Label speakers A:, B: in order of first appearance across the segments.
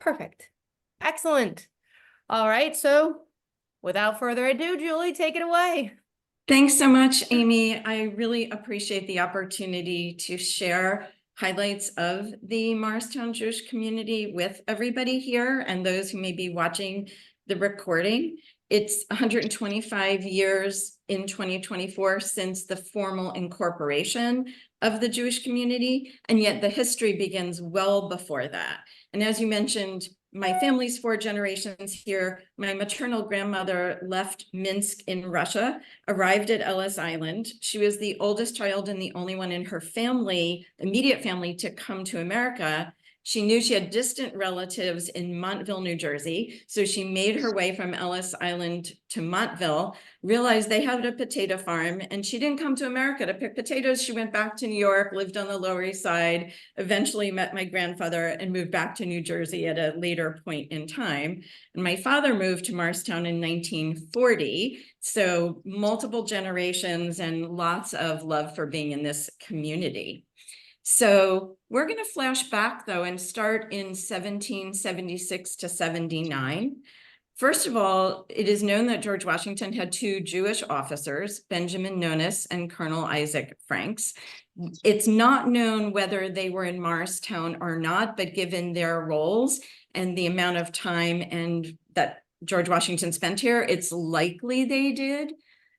A: Perfect. Excellent. All right. So without further ado, Julie, take it away.
B: Thanks so much, Amy. I really appreciate the opportunity to share highlights of the Morristown Jewish community with everybody here and those who may be watching the recording. It's 125 years in 2024 since the formal incorporation of the Jewish community, and yet the history begins well before that. And as you mentioned, my family's 4 generations here. My maternal grandmother left Minsk in Russia, arrived at Ellis Island. She was the oldest child and the only one in her family, immediate family, to come to America. She knew she had distant relatives in Montville, New Jersey. So she made her way from Ellis Island to Montville, realized they had a potato farm, and she didn't come to America to pick potatoes. She went back to New York, lived on the Lower East Side, eventually met my grandfather and moved back to New Jersey at a later point in time. And my father moved to Morristown in 1940. So multiple generations and lots of love for being in this community. So we're going to flash back, though, and start in 1776 to 79. First of all, it is known that George Washington had 2 Jewish officers, Benjamin Nonis and Colonel Isaac Franks. It's not known whether they were in Morristown or not, but given their roles and the amount of time and that George Washington spent here, it's likely they did.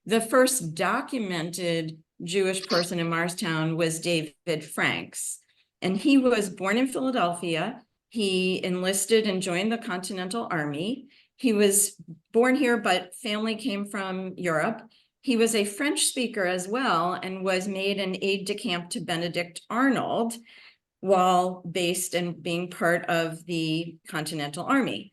B: The first documented Jewish person in Morristown was David Franks, and he was born in Philadelphia. He enlisted and joined the Continental Army. He was born here, but family came from Europe. He was a French speaker as well and was made an aide-de-camp to Benedict Arnold while based and being part of the Continental Army.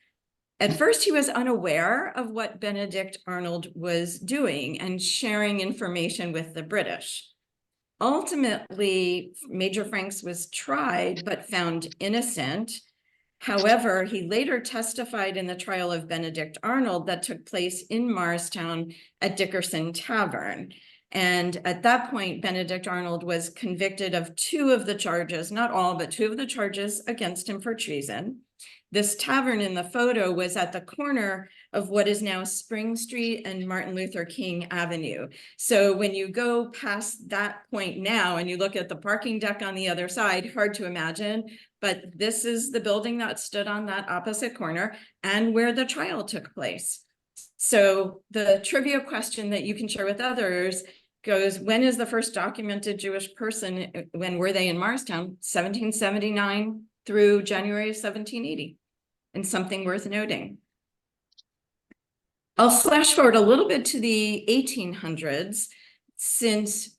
B: At first, he was unaware of what Benedict Arnold was doing and sharing information with the British. Ultimately, Major Franks was tried but found innocent. However, he later testified in the trial of Benedict Arnold that took place in Morristown at Dickerson Tavern. And at that point, Benedict Arnold was convicted of 2 of the charges, not all, but 2 of the charges against him for treason. This tavern in the photo was at the corner of what is now Spring Street and Martin Luther King Avenue. So when you go past that point now and you look at the parking deck on the other side, hard to imagine, but this is the building that stood on that opposite corner and where the trial took place. So the trivia question that you can share with others goes, when is the first documented Jewish person? When were they in Morristown? 1779 through January of 1780. And something worth noting. I'll flash forward a little bit to the 1800s, since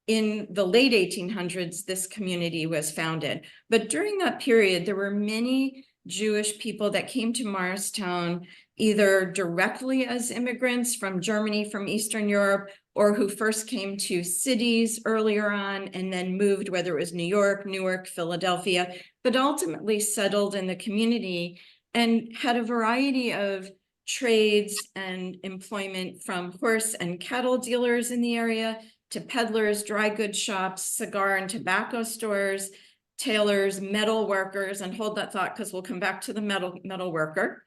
B: in the late 1800s, this community was founded. But during that period, there were many Jewish people that came to Morristown, either directly as immigrants from Germany, from Eastern Europe, or who first came to cities earlier on and then moved, whether it was New York, Newark, Philadelphia, but ultimately settled in the community and had a variety of trades and employment, from horse and cattle dealers in the area to peddlers, dry goods shops, cigar and tobacco stores, tailors, metal workers, and hold that thought because we'll come back to the metal worker.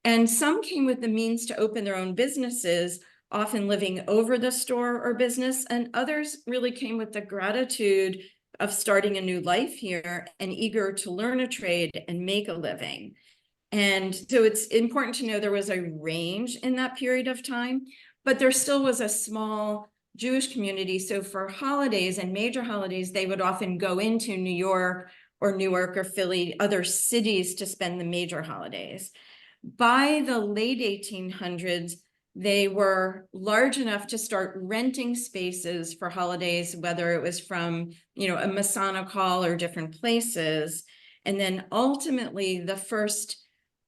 B: And some came with the means to open their own businesses, often living over the store or business, and others really came with the gratitude of starting a new life here and eager to learn a trade and make a living. And so it's important to know there was a range in that period of time, but there still was a small Jewish community. So for holidays and major holidays, they would often go into New York or Newark or Philly, other cities, to spend the major holidays. By the late 1800s, they were large enough to start renting spaces for holidays, whether it was from, a Masonic hall or different places. And then ultimately, the first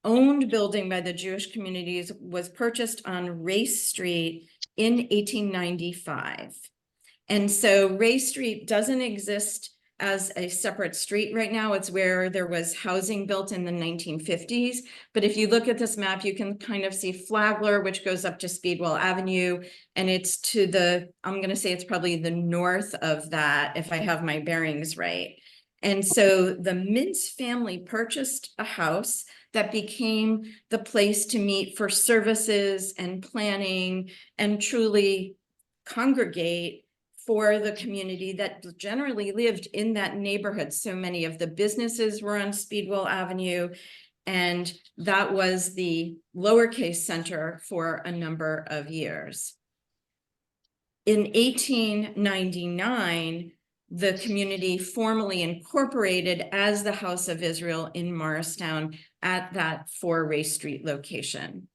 B: owned building by the Jewish communities was purchased on Race Street in 1895. And so Race Street doesn't exist as a separate street right now. It's where there was housing built in the 1950s. But if you look at this map, you can kind of see Flagler, which goes up to Speedwell Avenue. And it's to the, I'm going to say it's probably the north of that, if I have my bearings right. And so the Mintz family purchased a house that became the place to meet for services and planning and truly congregate for the community that generally lived in that neighborhood. So many of the businesses were on Speedwell Avenue, and that was the lowercase center for a number of years. In 1899, the community formally incorporated as the House of Israel in Morristown at that 4 Race Street location.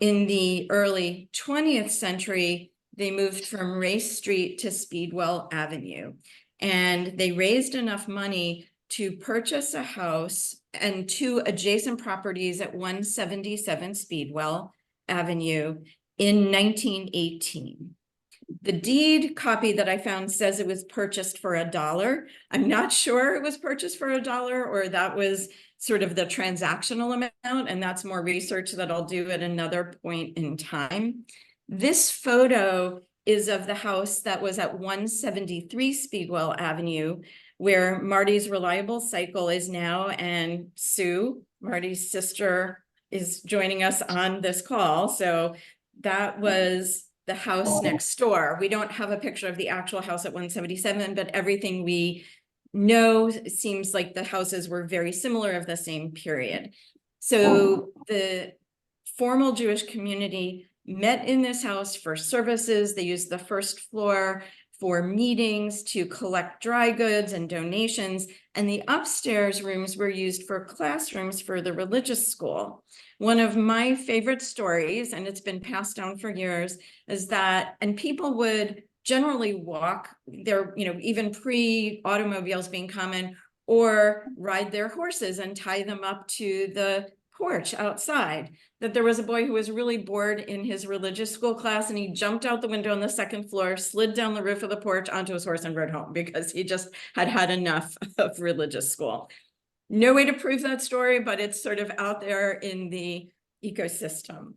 B: In the early 20th century, they moved from Race Street to Speedwell Avenue, and they raised enough money to purchase a house and 2 adjacent properties at 177 Speedwell Avenue in 1918. The deed copy that I found says it was purchased for $1. I'm not sure it was purchased for $1 or that was sort of the transactional amount, and that's more research that I'll do at another point in time. This photo is of the house that was at 173 Speedwell Avenue, where Marty's Reliable Cycle is now, and Sue, Marty's sister, is joining us on this call. So that was the house next door. We don't have a picture of the actual house at 177, but everything we know seems like the houses were very similar of the same period. So the formal Jewish community met in this house for services. They used the first floor for meetings, to collect dry goods and donations, and the upstairs rooms were used for classrooms for the religious school. One of my favorite stories, and it's been passed down for years, is that, and people would generally walk there, even pre-automobiles being common, or ride their horses and tie them up to the porch outside. That there was a boy who was really bored in his religious school class, and he jumped out the window on the 2nd floor, slid down the roof of the porch onto his horse and rode home because he just had had enough of religious school. No way to prove that story, but it's sort of out there in the ecosystem.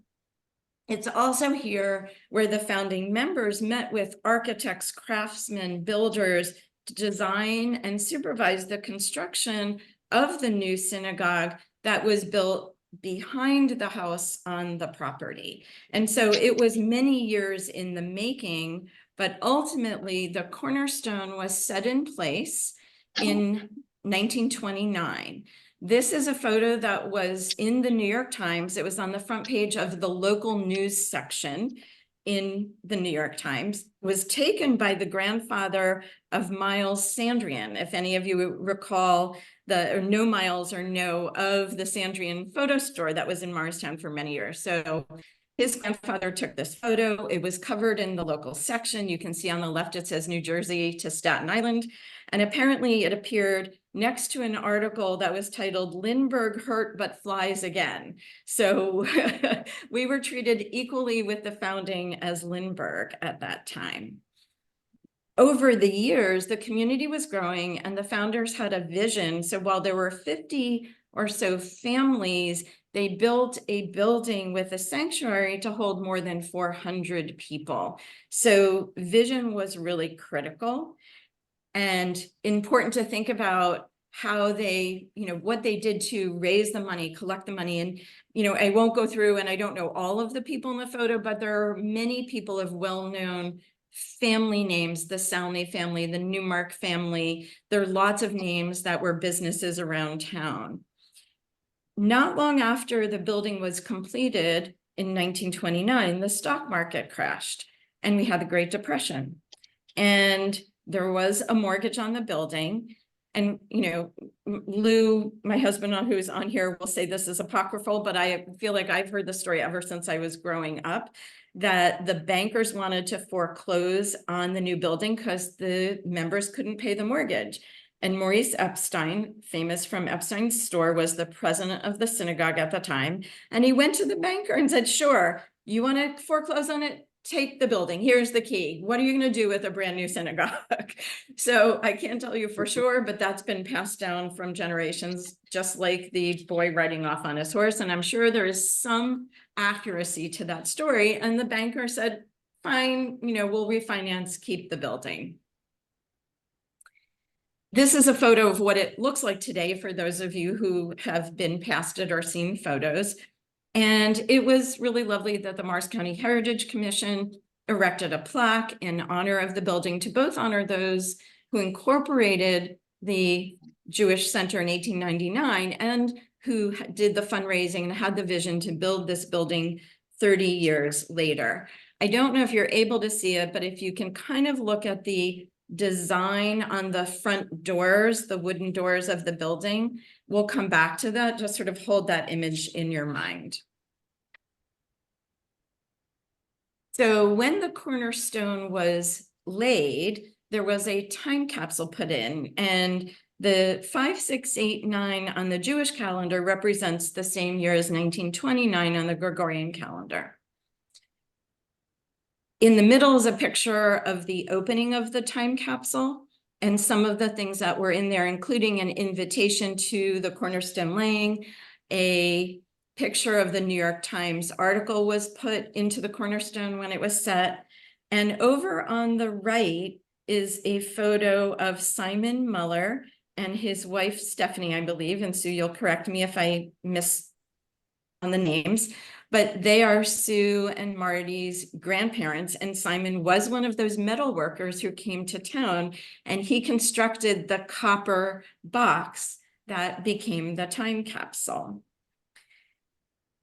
B: It's also here where the founding members met with architects, craftsmen, builders to design and supervise the construction of the new synagogue that was built behind the house on the property. And so it was many years in the making, but ultimately the cornerstone was set in place in 1929. This is a photo that was in the New York Times. It was on the front page of the local news section in the New York Times. It was taken by the grandfather of Miles Sandrian. If any of you recall or know Miles or know of the Sandrian photo store that was in Morristown for many years. So his grandfather took this photo. It was covered in the local section. You can see on the left, it says New Jersey to Staten Island. And apparently it appeared next to an article that was titled "Lindbergh Hurt But Flies Again." So we were treated equally with the founding as Lindbergh at that time. Over the years, the community was growing and the founders had a vision. So while there were 50 or so families, they built a building with a sanctuary to hold more than 400 people. So vision was really critical and important to think about how they, what they did to raise the money, collect the money. And, I won't go through, and I don't know all of the people in the photo, but there are many people of well-known family names, the Salney family, the Newmark family. There are lots of names that were businesses around town. Not long after the building was completed in 1929, the stock market crashed and we had the Great Depression. And there was a mortgage on the building. And, Lou, my husband who's on here, will say this is apocryphal, but I feel like I've heard the story ever since I was growing up, that the bankers wanted to foreclose on the new building because the members couldn't pay the mortgage. And Maurice Epstein, famous from Epstein's Store, was the president of the synagogue at the time. And he went to the banker and said, sure, you want to foreclose on it? Take the building. Here's the key. What are you going to do with a brand new synagogue? So I can't tell you for sure, but that's been passed down from generations, just like the boy riding off on his horse. And I'm sure there is some accuracy to that story. And the banker said, fine, we'll refinance, keep the building. This is a photo of what it looks like today for those of you who have been past it or seen photos. And it was really lovely that the Morris County Heritage Commission erected a plaque in honor of the building to both honor those who incorporated the Jewish Center in 1899 and who did the fundraising and had the vision to build this building 30 years later. I don't know if you're able to see it, but if you can kind of look at the design on the front doors, the wooden doors of the building, we'll come back to that. Just sort of hold that image in your mind. So when the cornerstone was laid, there was a time capsule put in, and the 5689 on the Jewish calendar represents the same year as 1929 on the Gregorian calendar. In the middle is a picture of the opening of the time capsule and some of the things that were in there, including an invitation to the cornerstone laying. A picture of the New York Times article was put into the cornerstone when it was set. And over on the right is a photo of Simon Muller and his wife, Stephanie, I believe. And Sue, you'll correct me if I miss on the names. But they are Sue and Marty's grandparents, and Simon was one of those metal workers who came to town, and he constructed the copper box that became the time capsule.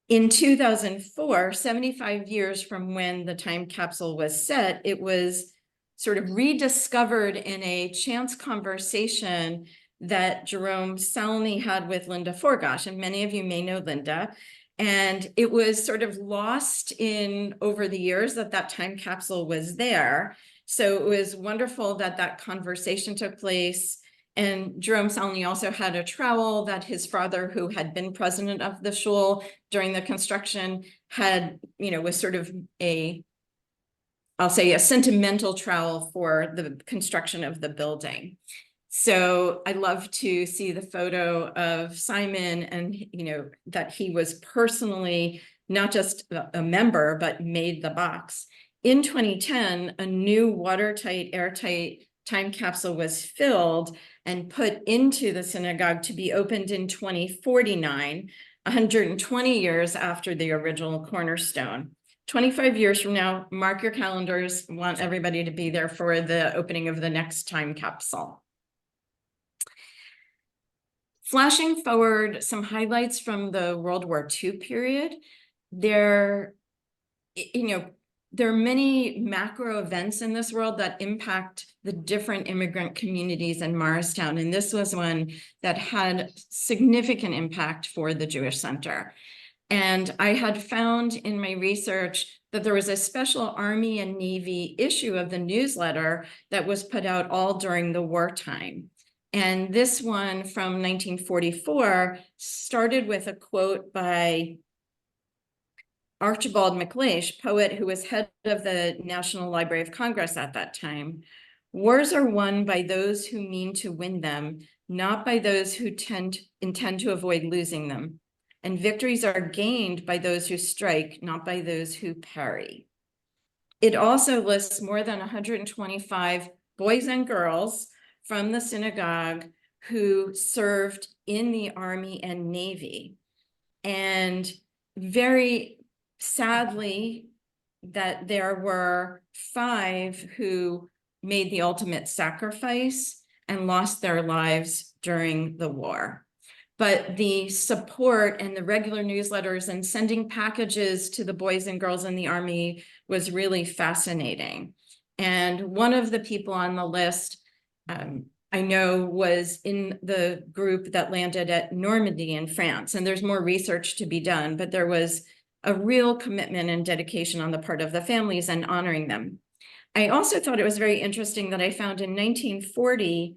B: In 2004, 75 years from when the time capsule was set, it was sort of rediscovered in a chance conversation that Jerome Salny had with Linda Forgosh, and many of you may know Linda. And it was sort of lost in over the years that time capsule was there. So it was wonderful that that conversation took place. And Jerome Salny also had a trowel that his father, who had been president of the shul during the construction, had, was sort of I'll say a sentimental trowel for the construction of the building. So I love to see the photo of Simon and, that he was personally not just a member, but made the box. In 2010, a new watertight, airtight time capsule was filled and put into the synagogue to be opened in 2049, 120 years after the original cornerstone. 25 years from now, mark your calendars. Want everybody to be there for the opening of the next time capsule. Flashing forward, some highlights from the World War II period. There are many macro events in this world that impact the different immigrant communities in Morristown, and this was one that had significant impact for the Jewish Center. And I had found in my research that there was a special Army and Navy issue of the newsletter that was put out all during the wartime. And this one from 1944 started with a quote by Archibald MacLeish, poet who was head of the National Library of Congress at that time. Wars are won by those who mean to win them, not by those who intend to avoid losing them. And victories are gained by those who strike, not by those who parry. It also lists more than 125 boys and girls from the synagogue who served in the Army and Navy. And very sadly, that there were 5 who made the ultimate sacrifice and lost their lives during the war. But the support and the regular newsletters and sending packages to the boys and girls in the Army was really fascinating. And one of the people on the list, I know, was in the group that landed at Normandy in France. And there's more research to be done, but there was a real commitment and dedication on the part of the families and honoring them. I also thought it was very interesting that I found in 1940,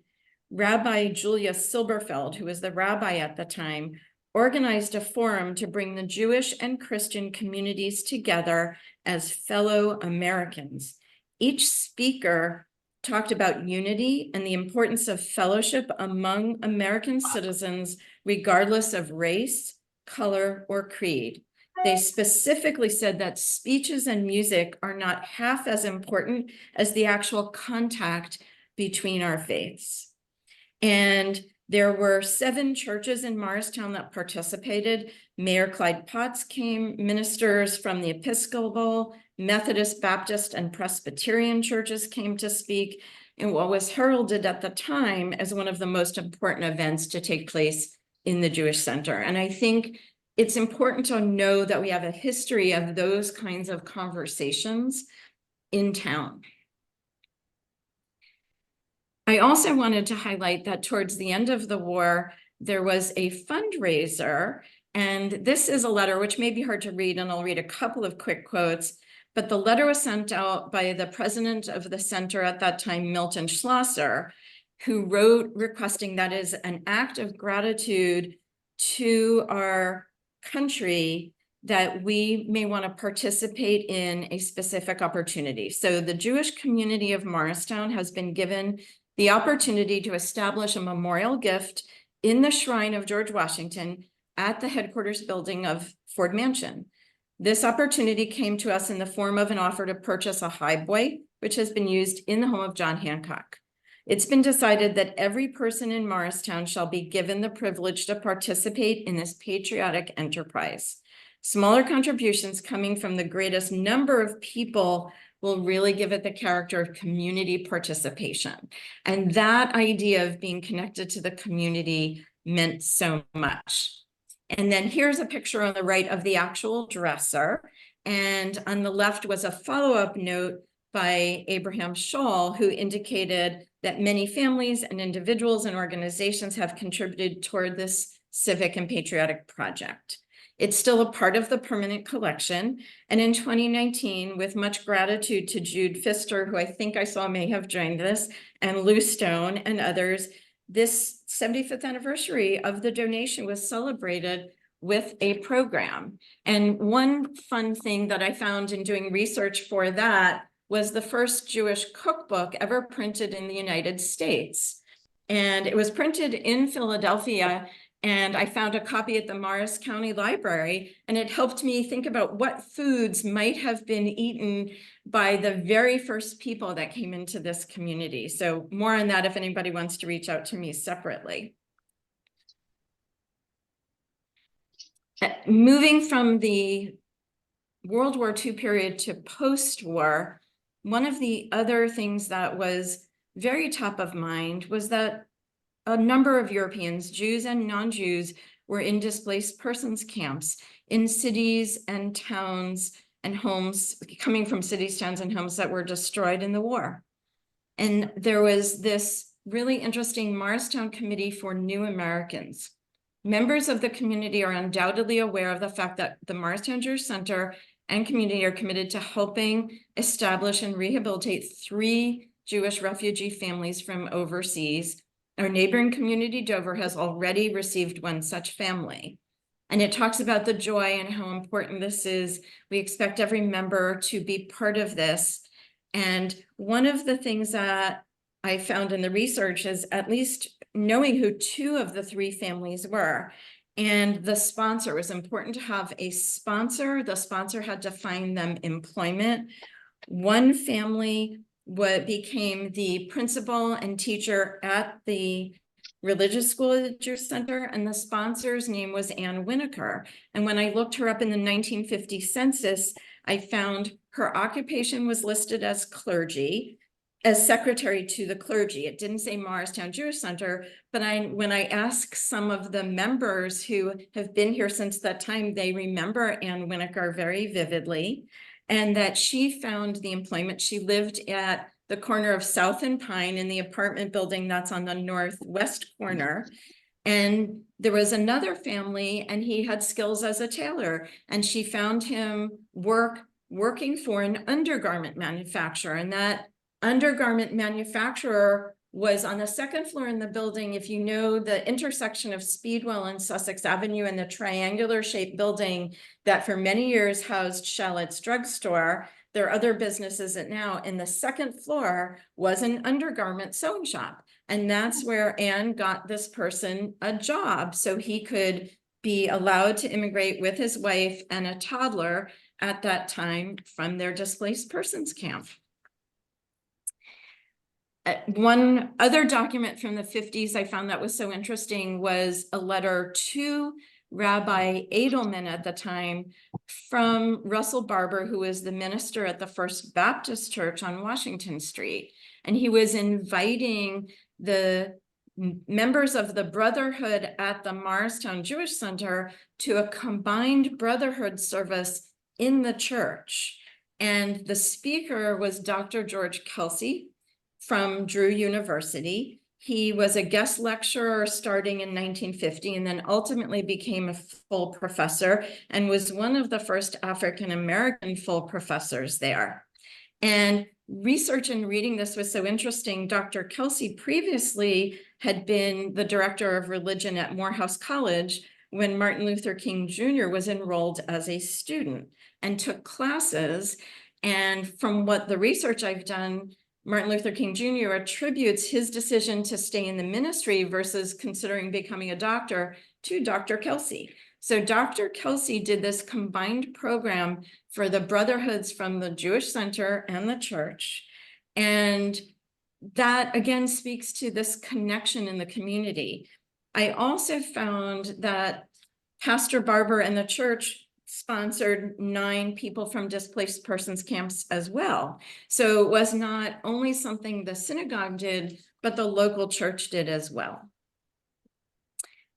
B: Rabbi Julia Silberfeld, who was the rabbi at the time, organized a forum to bring the Jewish and Christian communities together as fellow Americans. Each speaker talked about unity and the importance of fellowship among American citizens, regardless of race, color, or creed. They specifically said that speeches and music are not half as important as the actual contact between our faiths. And there were 7 churches in Morristown that participated. Mayor Clyde Potts came, ministers from the Episcopal, Methodist, Baptist, and Presbyterian churches came to speak in what was heralded at the time as one of the most important events to take place in the Jewish Center. And I think it's important to know that we have a history of those kinds of conversations in town. I also wanted to highlight that towards the end of the war, there was a fundraiser, and this is a letter which may be hard to read, and I'll read a couple of quick quotes, but the letter was sent out by the president of the center at that time, Milton Schlosser, who wrote requesting that as an act of gratitude to our country that we may want to participate in a specific opportunity. So the Jewish community of Morristown has been given the opportunity to establish a memorial gift in the shrine of George Washington at the headquarters building of Ford Mansion. This opportunity came to us in the form of an offer to purchase a highboy, which has been used in the home of John Hancock. It's been decided that every person in Morristown shall be given the privilege to participate in this patriotic enterprise. Smaller contributions coming from the greatest number of people will really give it the character of community participation. And that idea of being connected to the community meant so much. And then here's a picture on the right of the actual dresser. And on the left was a follow-up note by Abraham Scholl, who indicated that many families and individuals and organizations have contributed toward this civic and patriotic project. It's still a part of the permanent collection. And in 2019, with much gratitude to Jude Pfister, who I think I saw may have joined us, and Lou Stone and others, this 75th anniversary of the donation was celebrated with a program. And one fun thing that I found in doing research for that was the first Jewish cookbook ever printed in the United States. And it was printed in Philadelphia, and I found a copy at the Morris County Library, and it helped me think about what foods might have been eaten by the very first people that came into this community. So more on that if anybody wants to reach out to me separately. Moving from the World War II period to post-war, one of the other things that was very top of mind was that a number of Europeans, Jews and non-Jews, were in displaced persons camps in cities and towns and homes, coming from cities, towns, and homes that were destroyed in the war. And there was this really interesting Morristown Committee for New Americans. Members of the community are undoubtedly aware of the fact that the Morristown Jewish Center and community are committed to helping establish and rehabilitate 3 Jewish refugee families from overseas. Our neighboring community, Dover, has already received one such family. And it talks about the joy and how important this is. We expect every member to be part of this. And one of the things that I found in the research is at least knowing who 2 of the 3 families were. And the sponsor, was important to have a sponsor. The sponsor had to find them employment. One family became the principal and teacher at the religious school at the Jewish Center, and the sponsor's name was Ann Winokur. And when I looked her up in the 1950 census, I found her occupation was listed as clergy, as secretary to the clergy. It didn't say Morristown Jewish Center, but when I asked some of the members who have been here since that time, they remember Ann Winokur very vividly. And that she found the employment. She lived at the corner of South and Pine in the apartment building that's on the northwest corner. And there was another family, and he had skills as a tailor. And she found him working for an undergarment manufacturer. And that undergarment manufacturer was on the 2nd floor in the building. If you know the intersection of Speedwell and Sussex Avenue and the triangular shaped building that for many years housed Shallot's drugstore, there are other businesses that now, in the 2nd floor was an undergarment sewing shop. And that's where Ann got this person a job so he could be allowed to immigrate with his wife and a toddler at that time from their displaced persons camp. One other document from the 50s I found that was so interesting was a letter to Rabbi Edelman at the time from Russell Barber, who was the minister at the First Baptist Church on Washington Street. And he was inviting the members of the Brotherhood at the Morristown Jewish Center to a combined Brotherhood service in the church. And the speaker was Dr. George Kelsey from Drew University. He was a guest lecturer starting in 1950 and then ultimately became a full professor and was one of the first African-American full professors there. And research and reading this was so interesting. Dr. Kelsey previously had been the director of religion at Morehouse College when Martin Luther King Jr. was enrolled as a student and took classes. And from what the research I've done, Martin Luther King Jr. attributes his decision to stay in the ministry versus considering becoming a doctor to Dr. Kelsey. So Dr. Kelsey did this combined program for the brotherhoods from the Jewish Center and the church. And that again speaks to this connection in the community. I also found that Pastor Barber and the church sponsored 9 people from displaced persons camps as well. So it was not only something the synagogue did, but the local church did as well.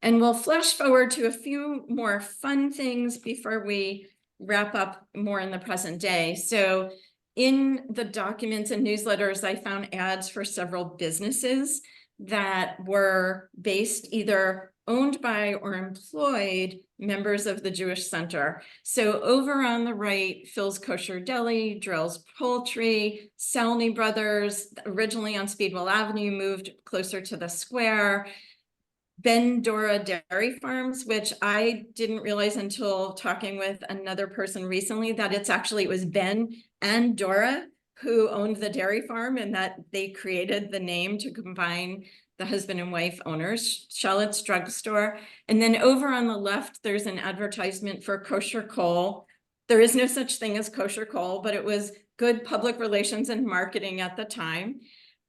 B: And we'll flash forward to a few more fun things before we wrap up more in the present day. So in the documents and newsletters, I found ads for several businesses that were based either owned by or employed members of the Jewish Center. So over on the right, Phil's Kosher Deli, Drell's Poultry, Selny Brothers, originally on Speedwell Avenue, moved closer to the square. Ben Dora Dairy Farms, which I didn't realize until talking with another person recently that it was Ben and Dora who owned the dairy farm and that they created the name to combine the husband and wife owners. Charlotte's Drugstore. And then over on the left, there's an advertisement for kosher coal. There is no such thing as kosher coal, but it was good public relations and marketing at the time.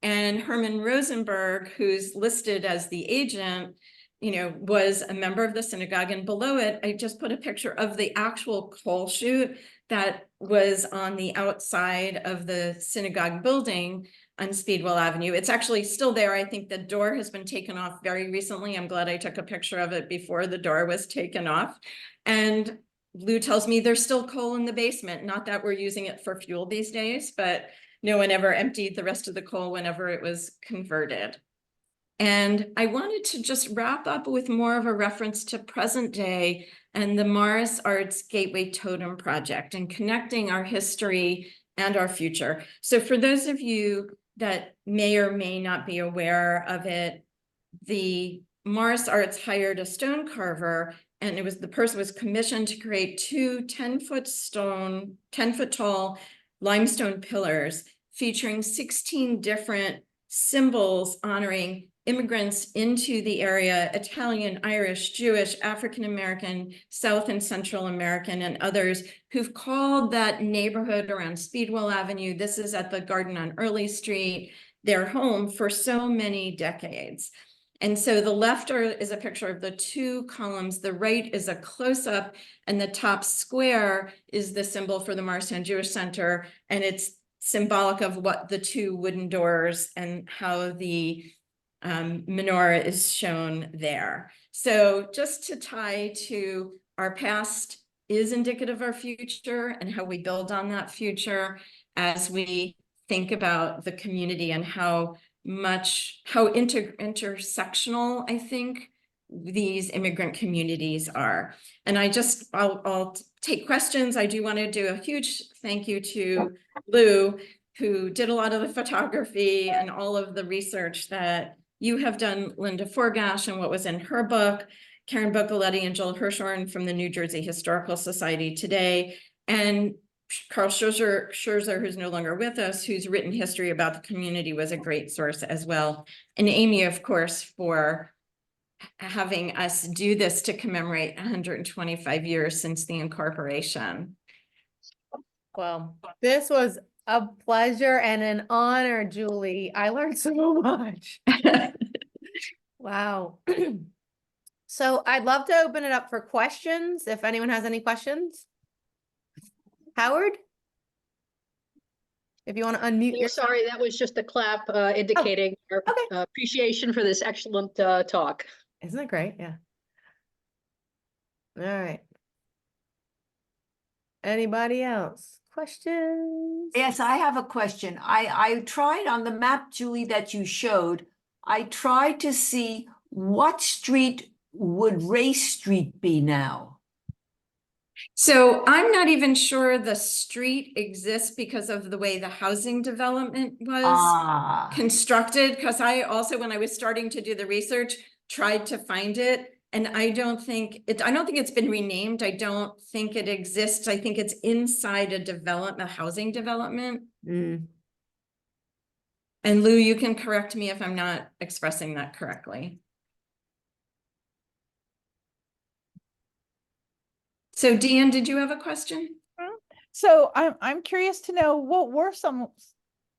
B: And Herman Rosenberg, who's listed as the agent, was a member of the synagogue. And below it, I just put a picture of the actual coal chute that was on the outside of the synagogue building on Speedwell Avenue. It's actually still there. I think the door has been taken off very recently. I'm glad I took a picture of it before the door was taken off. And Lou tells me there's still coal in the basement. Not that we're using it for fuel these days, but no one ever emptied the rest of the coal whenever it was converted. And I wanted to just wrap up with more of a reference to present day and the Morris Arts Gateway Totem Project and connecting our history and our future. So for those of you that may or may not be aware of it, the Morris Arts hired a stone carver, and the person was commissioned to create 2 10-foot tall limestone pillars featuring 16 different symbols honoring immigrants into the area: Italian, Irish, Jewish, African-American, South and Central American, and others who've called that neighborhood around Speedwell Avenue, this is at the Garden on Early Street, their home for so many decades. And so the left is a picture of the 2 columns, the right is a close-up, and the top square is the symbol for the Morristown Jewish Center, and it's symbolic of what the 2 wooden doors and how the menorah is shown there. So just to tie to our past is indicative of our future and how we build on that future as we think about the community and how intersectional I think these immigrant communities are. And I'll take questions. I do want to do a huge thank you to Lou, who did a lot of the photography and all of the research that you have done, Linda Forgash, and what was in her book, Karen Bocoletti and Joel Hirschhorn from the New Jersey Historical Society today, and Carl Scherzer, who's no longer with us, who's written history about the community, was a great source as well. And Amy, of course, for having us do this to commemorate 125 years since the incorporation.
A: Well, this was A pleasure and an honor, Julie. I learned so much. Wow. So I'd love to open it up for questions, if anyone has any questions. Howard? If you want to unmute
C: Oh,
A: your.
C: sorry, that was just a clap indicating our
A: okay.
C: appreciation for this excellent talk.
A: Isn't it great? Yeah. All right. Anybody else? Questions?
D: Yes, I have a question. I tried on the map, Julie, that you showed, I tried to see what street would Race Street be now?
B: So I'm not even sure the street exists because of the way the housing development was
D: Ah,
B: constructed. Because I also, when I was starting to do the research, tried to find it. And I don't think it's been renamed. I don't think it exists. I think it's inside a housing development.
A: Mm.
B: And Lou, you can correct me if I'm not expressing that correctly. So Deanne, did you have a question?
E: So I'm curious to know what were some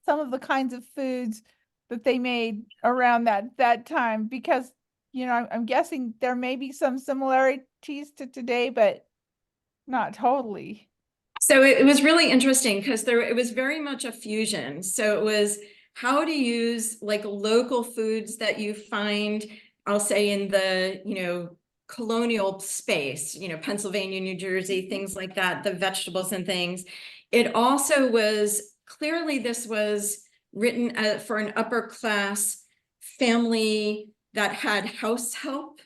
E: of the kinds of foods that they made around that time, because I'm guessing there may be some similarities to today, but not totally.
B: So it was really interesting because it was very much a fusion. So it was how to use like local foods that you find, I'll say in the, colonial space, Pennsylvania, New Jersey, things like that, the vegetables and things. It also was clearly this was written for an upper class family that had house help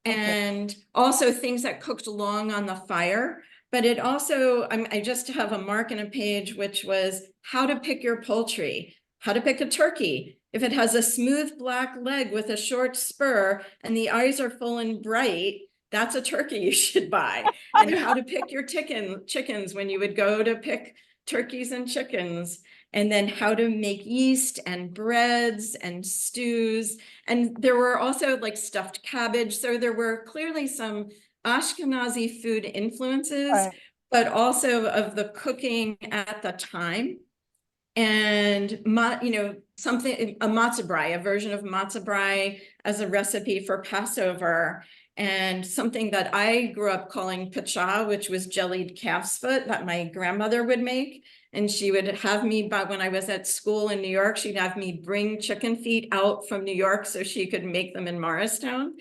B: and also things that cooked long on the fire. But it also, I just have a mark in a page, which was how to pick your poultry, how to pick a turkey. If it has a smooth black leg with a short spur and the eyes are full and bright, that's a turkey you should buy. And how to pick your chickens when you would go to pick turkeys and chickens. And then how to make yeast and breads and stews. And there were also like stuffed cabbage. So there were clearly some Ashkenazi food influences,
E: Right.
B: but also of the cooking at the time. And a matzah brai, a version of matzah brai as a recipe for Passover, and something that I grew up calling pacha, which was jellied calf's foot that my grandmother would make. And she would have me, but when I was at school in New York, she'd have me bring chicken feet out from New York so she could make them in Morristown,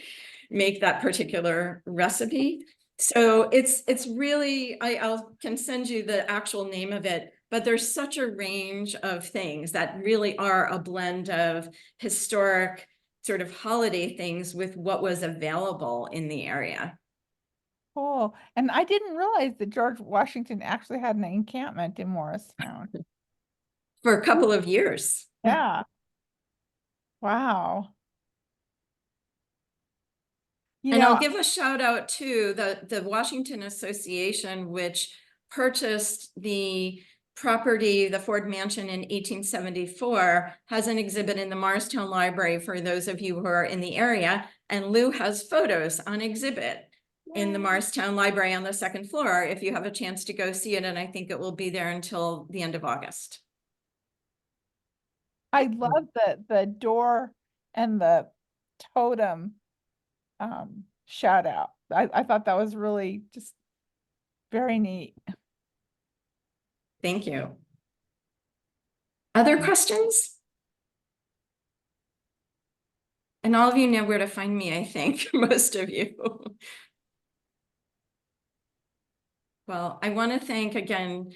B: make that particular recipe. So it's really, I can send you the actual name of it, but there's such a range of things that really are a blend of historic sort of holiday things with what was available in the area.
E: Cool. And I didn't realize that George Washington actually had an encampment in Morristown.
B: For a couple of years.
E: Yeah. Wow.
B: And I'll give a shout out to the Washington Association, which purchased the property, the Ford Mansion in 1874, has an exhibit in the Morristown Library for those of you who are in the area. And Lou has photos on exhibit in the Morristown Library on the second floor if you have a chance to go see it. And I think it will be there until the end of August.
E: I love the door and the totem shout out. I thought that was really just very neat.
B: Thank you. Other questions? And all of you know where to find me, I think, most of you. Well, I want to thank again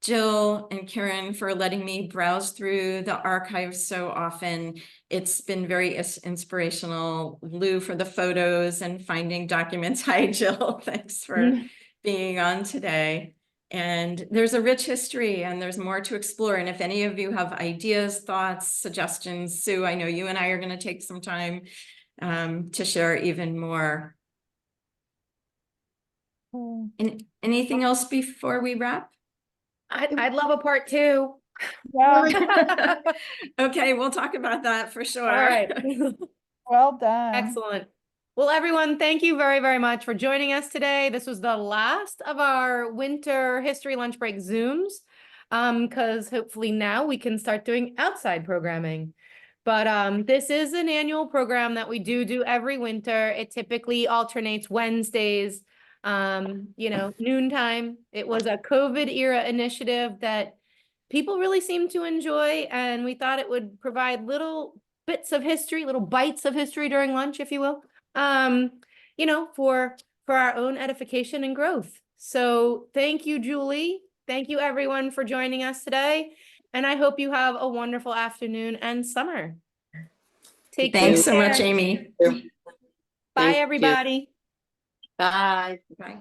B: Jill and Karen for letting me browse through the archives so often. It's been very inspirational. Lou for the photos and finding documents. Hi, Jill. Thanks for being on today. And there's a rich history and there's more to explore. And if any of you have ideas, thoughts, suggestions, Sue, I know you and I are going to take some time to share even more.
E: Cool.
B: And anything else before we wrap?
A: I'd love a part two.
E: Yeah.
B: Okay, we'll talk about that for sure.
A: All right.
E: Well done.
A: Excellent. Well, everyone, thank you very, very much for joining us today. This was the last of our winter history lunch break Zooms. because hopefully now we can start doing outside programming. But this is an annual program that we do every winter. It typically alternates Wednesdays, noontime. It was a COVID era initiative that people really seem to enjoy, and we thought it would provide little bits of history, little bites of history during lunch, if you will, for our own edification and growth. So thank you, Julie. Thank you, everyone, for joining us today. And I hope you have a wonderful afternoon and summer. Take
B: Thanks so
A: care.
B: much, Amy.
A: Bye,
C: Thank you.
A: everybody.
C: Bye.
B: Bye.